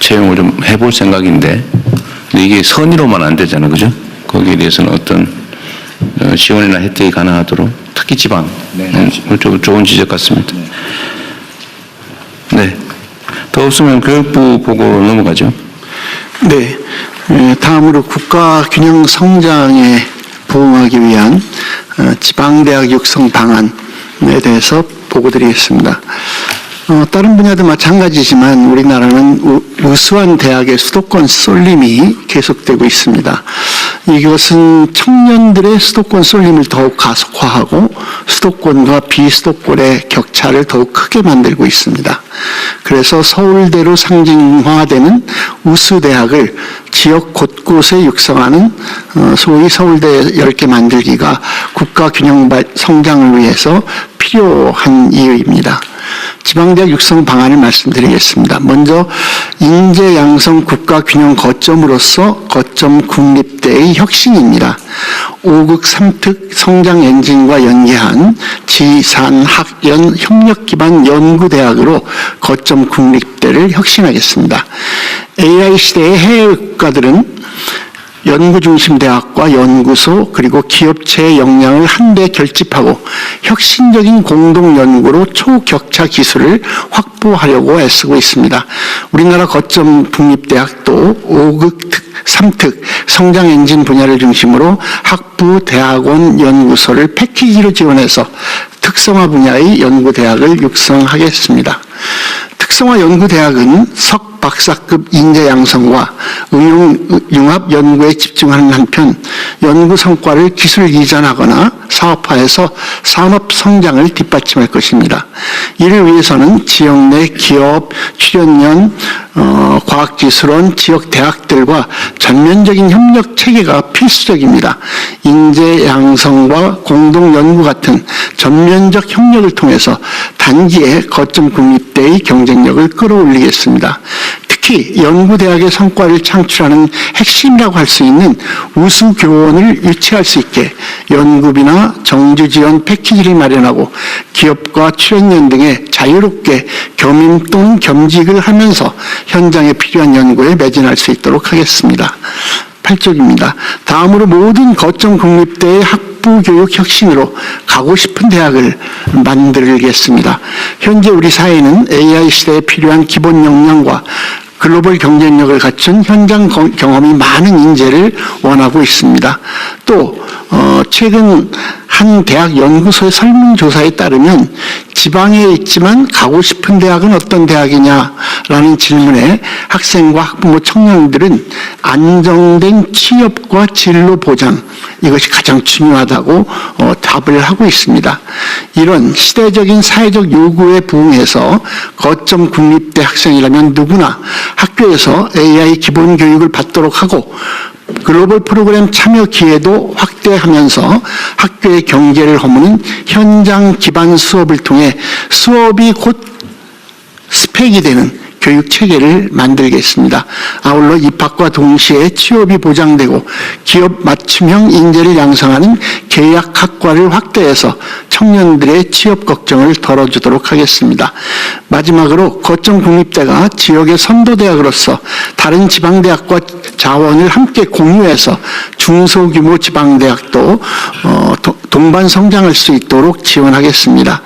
채용을 좀 해볼 생각인데, 근데 이게 선의로만 안 되잖아요, 그죠? 거기에 대해서는 어떤 지원이나 혜택이 가능하도록, 특히 지방. 네. 좀 좋은 지적 같습니다. 네. 더 없으면 교육부 보고로 넘어가죠. 네. 다음으로 국가 균형 성장에 부응하기 위한 지방대학 육성 방안에 대해서 보고드리겠습니다. 다른 분야도 마찬가지지만 우리나라는 우수한 대학의 수도권 쏠림이 계속되고 있습니다. 이것은 청년들의 수도권 쏠림을 더욱 가속화하고 수도권과 비수도권의 격차를 더욱 크게 만들고 있습니다. 그래서 서울대로 상징화되는 우수대학을 지역 곳곳에 육성하는 소위 서울대 10개 만들기가 국가 균형 성장을 위해서 필요한 이유입니다. 지방대학 육성 방안을 말씀드리겠습니다. 먼저 인재 양성 국가 균형 거점으로서 거점 국립대의 혁신입니다. 5극 3특 성장 엔진과 연계한 지산학연 협력 기반 연구대학으로 거점 국립대를 혁신하겠습니다. AI 시대의 해외 국가들은 연구중심 대학과 연구소 그리고 기업체의 역량을 한데 결집하고 혁신적인 공동연구로 초격차 기술을 확보하려고 애쓰고 있습니다. 우리나라 거점 국립대학도 5극 3특 성장 엔진 분야를 중심으로 학부, 대학원, 연구소를 패키지로 지원해서 특성화 분야의 연구대학을 육성하겠습니다. 특성화 연구대학은 석 박사급 인재 양성과 융합 연구에 집중하는 한편 연구 성과를 기술 이전하거나 사업화해서 산업 성장을 뒷받침할 것입니다. 이를 위해서는 지역 내 기업, 출연연, 과학기술원, 지역 대학들과 전면적인 협력 체계가 필수적입니다. 인재 양성과 공동 연구 같은 전면적 협력을 통해서 단기에 거점 국립대의 경쟁력을 끌어올리겠습니다. 특히 연구대학의 성과를 창출하는 핵심이라고 할 수 있는 우수교원을 유치할 수 있게 연구비나 정규지원 패키지를 마련하고 기업과 출연연 등에 자유롭게 겸임 또는 겸직을 하면서 현장에 필요한 연구에 매진할 수 있도록 하겠습니다. 8쪽입니다. 다음으로 모든 거점 국립대의 학부교육 혁신으로 가고 싶은 대학을 만들겠습니다. 현재 우리 사회는 AI 시대에 필요한 기본 역량과 글로벌 경쟁력을 갖춘 현장 경험이 많은 인재를 원하고 있습니다. 또 최근 한 대학 연구소의 설문조사에 따르면 지방에 있지만 가고 싶은 대학은 어떤 대학이냐라는 질문에 학생과 학부모 청년들은 안정된 취업과 진로 보장 이것이 가장 중요하다고 답을 하고 있습니다. 이런 시대적인 사회적 요구에 부응해서 거점 국립대 학생이라면 누구나 학교에서 AI 기본 교육을 받도록 하고 글로벌 프로그램 참여 기회도 확대하면서 학교의 경제를 허무는 현장 기반 수업을 통해 수업이 곧 스펙이 되는 교육 체계를 만들겠습니다. 아울러 입학과 동시에 취업이 보장되고 기업 맞춤형 인재를 양성하는 계약학과를 확대해서 청년들의 취업 걱정을 덜어주도록 하겠습니다. 마지막으로 거점 국립대가 지역의 선도대학으로서 다른 지방대학과 자원을 함께 공유해서 중소규모 지방대학도 동반 성장할 수 있도록 지원하겠습니다.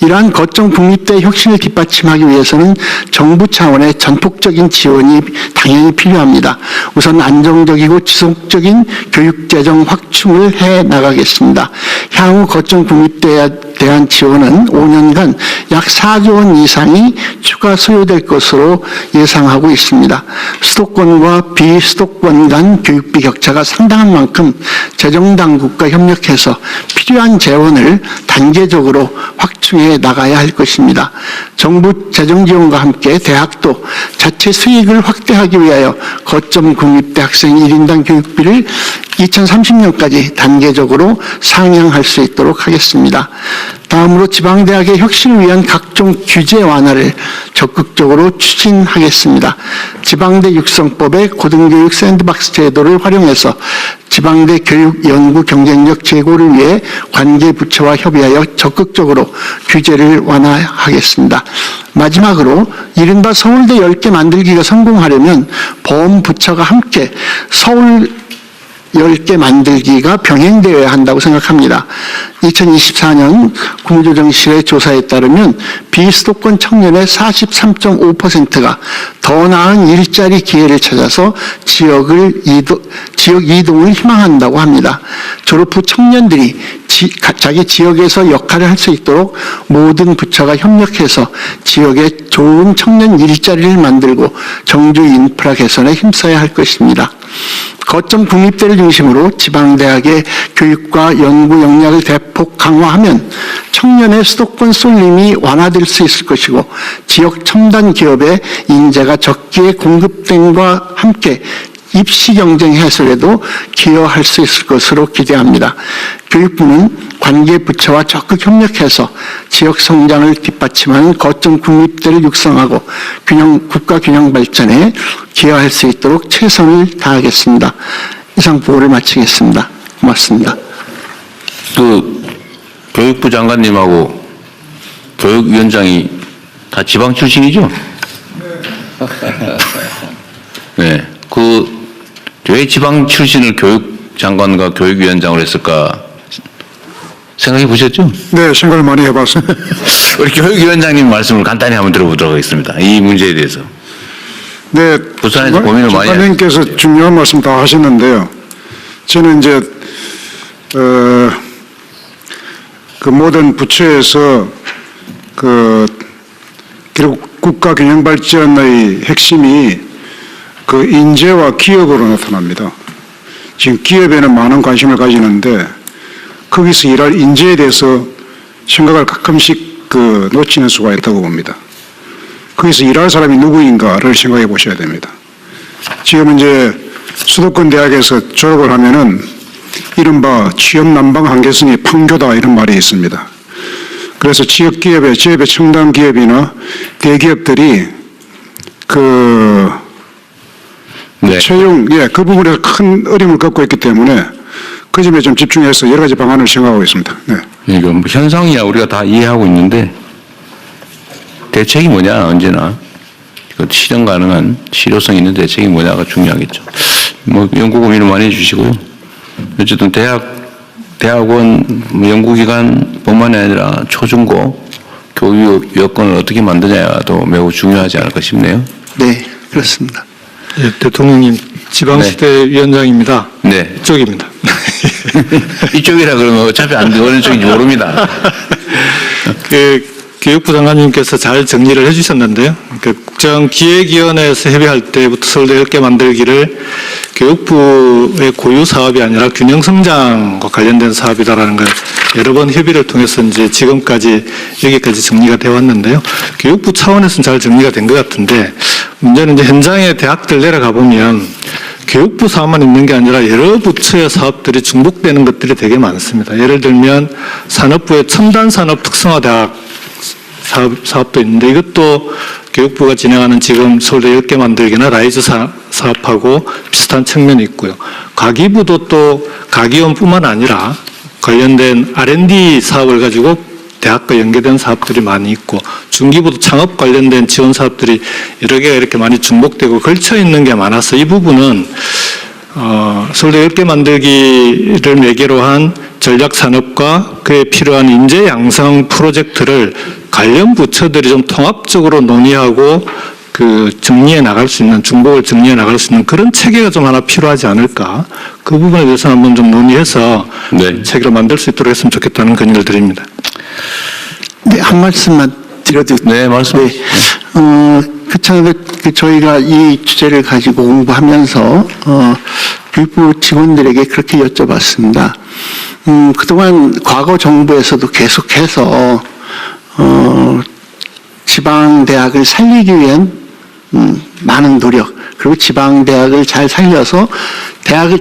이러한 거점 국립대 혁신을 뒷받침하기 위해서는 정부 차원의 전폭적인 지원이 당연히 필요합니다. 우선 안정적이고 지속적인 교육재정 확충을 해 나가겠습니다. 향후 거점 국립대에 대한 지원은 5년간 약 4조 원 이상이 추가 소요될 것으로 예상하고 있습니다. 수도권과 비수도권 간 교육비 격차가 상당한 만큼 재정당국과 협력해서 필요한 재원을 단계적으로 확충해 나가야 할 것입니다. 정부 재정 지원과 함께 대학도 자체 수익을 확대하기 위하여 거점 국립대 학생 1인당 교육비를 2030년까지 단계적으로 상향할 수 있도록 하겠습니다. 다음으로 지방대학의 혁신을 위한 각종 규제 완화를 적극적으로 추진하겠습니다. 지방대 육성법의 고등교육 샌드박스 제도를 활용해서 지방대 교육 연구 경쟁력 제고를 위해 관계 부처와 협의하여 적극적으로 규제를 완화하겠습니다. 마지막으로 이른바 서울대 10개 만들기가 성공하려면 범부처가 함께 서울 10개 만들기가 병행되어야 한다고 생각합니다. 2024년 국무조정실의 조사에 따르면 비수도권 청년의 43.5%가 더 나은 일자리 기회를 찾아서 지역 이동을 희망한다고 합니다. 졸업 후 청년들이 자기 지역에서 역할을 할 수 있도록 모든 부처가 협력해서 지역에 좋은 청년 일자리를 만들고 정주 인프라 개선에 힘써야 할 것입니다. 거점 국립대를 중심으로 지방대학의 교육과 연구 역량을 대폭 강화하면 청년의 수도권 쏠림이 완화될 수 있을 것이고 지역 첨단 기업의 인재가 적기에 공급됨과 함께 입시 경쟁 해소에도 기여할 수 있을 것으로 기대합니다. 교육부는 관계 부처와 적극 협력해서 지역 성장을 뒷받침하는 거점 국립대를 육성하고 국가 균형 발전에 기여할 수 있도록 최선을 다하겠습니다. 이상 보고를 마치겠습니다. 고맙습니다. 교육부 장관님하고 교육위원장이 다 지방 출신이죠? 네. 왜 지방 출신을 교육장관과 교육위원장을 했을까 생각해 보셨죠? 네, 생각을 많이 해봤습니다. 우리 교육위원장님 말씀을 간단히 한번 들어보도록 하겠습니다. 이 문제에 대해서. 네, 부산에서 고민을 많이 장관님께서 중요한 말씀 다 하셨는데요. 저는 이제 그 모든 부처에서 결국 국가 균형 발전의 핵심이 그 인재와 기업으로 나타납니다. 지금 기업에는 많은 관심을 가지는데 거기서 일할 인재에 대해서 생각을 가끔씩 놓치는 수가 있다고 봅니다. 거기서 일할 사람이 누구인가를 생각해 보셔야 됩니다. 지금 이제 수도권 대학에서 졸업을 하면은 이른바 취업 난방 한계성이 판교다 이런 말이 있습니다. 그래서 지역 기업의 첨단 기업이나 대기업들이 네. 채용, 그 부분에서 큰 어려움을 겪고 있기 때문에 그 점에 좀 집중해서 여러 가지 방안을 생각하고 있습니다. 네. 이거 뭐 현상이야 우리가 다 이해하고 있는데 대책이 뭐냐 언제나 실현 가능한 실효성 있는 대책이 뭐냐가 중요하겠죠. 뭐 연구 고민을 많이 해주시고요. 어쨌든 대학원 연구기관뿐만이 아니라 초중고 교육 여건을 어떻게 만드냐도 매우 중요하지 않을까 싶네요. 네, 그렇습니다. 예, 대통령님 지방시대 위원장입니다. 네. 이쪽입니다. 이쪽이라 그러면 어차피 어느 쪽인지 모릅니다. 교육부 장관님께서 잘 정리를 해주셨는데요. 국정기획위원회에서 협의할 때부터 서울대 10개 만들기를 교육부의 고유 사업이 아니라 균형성장과 관련된 사업이다라는 걸 여러 번 협의를 통해서 이제 지금까지 여기까지 정리가 되어 왔는데요. 교육부 차원에서는 잘 정리가 된 것 같은데 문제는 이제 현장에 대학들 내려가 보면 교육부 사업만 있는 게 아니라 여러 부처의 사업들이 중복되는 것들이 되게 많습니다. 예를 들면 산업부의 첨단산업 특성화대학 사업도 있는데 이것도 교육부가 진행하는 지금 서울대 10개 만들기나 라이즈 사업하고 비슷한 측면이 있고요. 가기부도 또 가기원뿐만 아니라 관련된 R&D 사업을 가지고 대학과 연계된 사업들이 많이 있고 중기부도 창업 관련된 지원 사업들이 여러 개가 이렇게 많이 중복되고 걸쳐 있는 게 많아서 이 부분은 서울대 10개 만들기를 매개로 한 전략산업과 그에 필요한 인재 양성 프로젝트를 관련 부처들이 좀 통합적으로 논의하고 정리해 나갈 수 있는, 중복을 정리해 나갈 수 있는 그런 체계가 좀 하나 필요하지 않을까. 그 부분에 대해서 한번 좀 논의해서 네. 체계를 만들 수 있도록 했으면 좋겠다는 건의를 드립니다. 네, 한 말씀만 드려도. 네, 말씀하세요. 저희가 이 주제를 가지고 공부하면서, 교육부 직원들에게 그렇게 여쭤봤습니다. 그동안 과거 정부에서도 계속해서, 지방대학을 살리기 위한, 많은 노력, 그리고 지방대학을 잘 살려서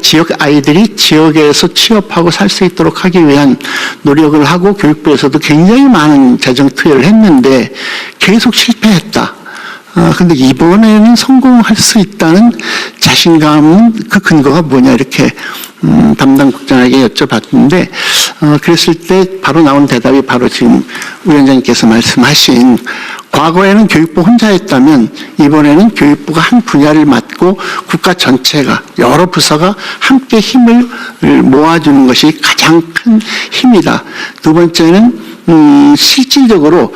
지역 아이들이 지역에서 취업하고 살 수 있도록 하기 위한 노력을 하고 교육부에서도 굉장히 많은 재정 투여를 했는데 계속 실패했다. 근데 이번에는 성공할 수 있다는 자신감은 그 근거가 뭐냐 이렇게 담당 국장에게 여쭤봤는데 그랬을 때 바로 나온 대답이 바로 지금 위원장님께서 말씀하신 과거에는 교육부 혼자 했다면 이번에는 교육부가 한 분야를 맡고 국가 전체가 여러 부서가 함께 힘을 모아주는 것이 가장 큰 힘이다. 두 번째는 실질적으로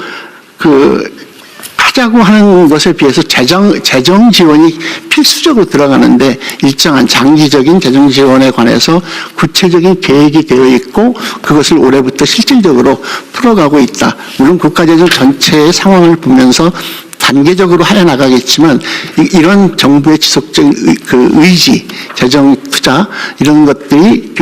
하자고 하는 것에 비해서 재정 지원이 필수적으로 들어가는데 일정한 장기적인 재정 지원에 관해서 구체적인 계획이 되어 있고 그것을 올해부터 실질적으로 풀어가고 있다. 물론 국가재정 전체의 상황을 보면서 단계적으로 해나가겠지만 이런 정부의 지속적인 의지, 재정 투자 이런 것들이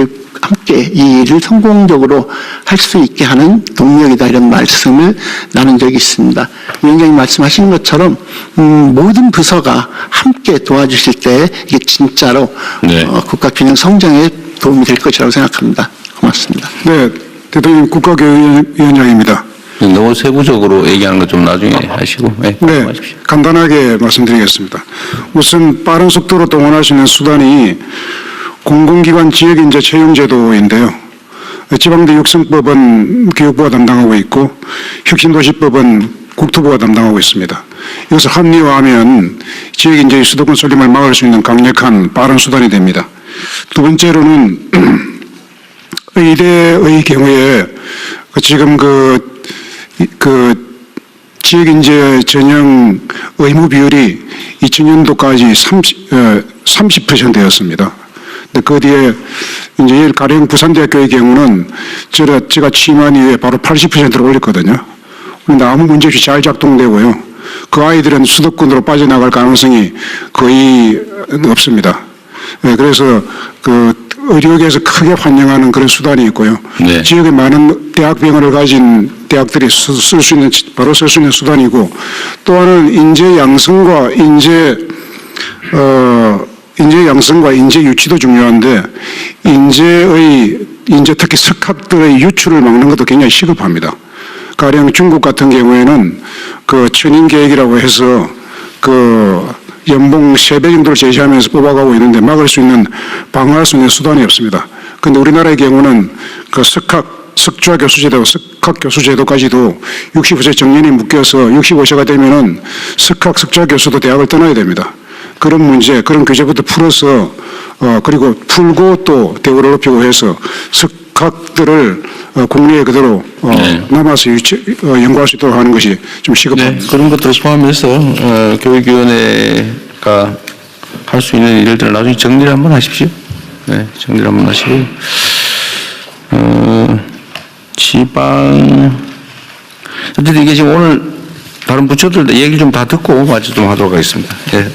함께 이 일을 성공적으로 할 수 있게 하는 동력이다 이런 말씀을 나눈 적이 있습니다. 위원장님 말씀하신 것처럼 모든 부서가 함께 도와주실 때 이게 진짜로 네. 국가 균형 성장에 도움이 될 것이라고 생각합니다. 고맙습니다. 네, 대통령 국가교육위원장입니다. 너무 세부적으로 얘기하는 거 좀 나중에 하시고. 네. 네, 말씀하십시오. 간단하게 말씀드리겠습니다. 우선 빠른 속도로 동원할 수 있는 수단이 공공기관 지역인재 채용제도인데요. 지방대 육성법은 교육부가 담당하고 있고 혁신도시법은 국토부가 담당하고 있습니다. 이것을 합리화하면 지역인재의 수도권 쏠림을 막을 수 있는 강력한 빠른 수단이 됩니다. 두 번째로는 의대의 경우에 지금 지역인재 전형 의무 비율이 2000년도까지 30%였습니다. 근데 그 뒤에 이제 가령 부산대학교의 경우는 제가 취임한 이후에 바로 80%로 올렸거든요. 그런데 아무 문제 없이 잘 작동되고요. 그 아이들은 수도권으로 빠져나갈 가능성이 거의 없습니다. 네, 그래서 의료계에서 크게 환영하는 그런 수단이 있고요. 네. 지역에 많은 대학병원을 가진 대학들이 바로 쓸 수 있는 수단이고 또 하나는 인재 양성과 인재 유치도 중요한데 인재 특히 석학들의 유출을 막는 것도 굉장히 시급합니다. 가령 중국 같은 경우에는 천인 계획이라고 해서 연봉 3배 정도를 제시하면서 뽑아가고 있는데 방어할 수 있는 수단이 없습니다. 그런데 우리나라의 경우는 석좌 교수제도, 석학 교수제도까지도 65세 정년이 묶여서 65세가 되면은 석좌 교수도 대학을 떠나야 됩니다. 그런 문제, 그런 규제부터 풀어서, 그리고 풀고 또 대우를 높이고 해서 석학들을 국내에 그대로 남아서 연구할 수 있도록 하는 것이 좀 시급합니다. 네, 그런 것들을 포함해서 교육위원회가 할 수 있는 일들을 나중에 정리를 한번 하십시오. 네, 정리를 한번 하시고 어쨌든 이게 지금 오늘 다른 부처들 얘기를 좀 다 듣고 마저 좀 하도록 하겠습니다. 네,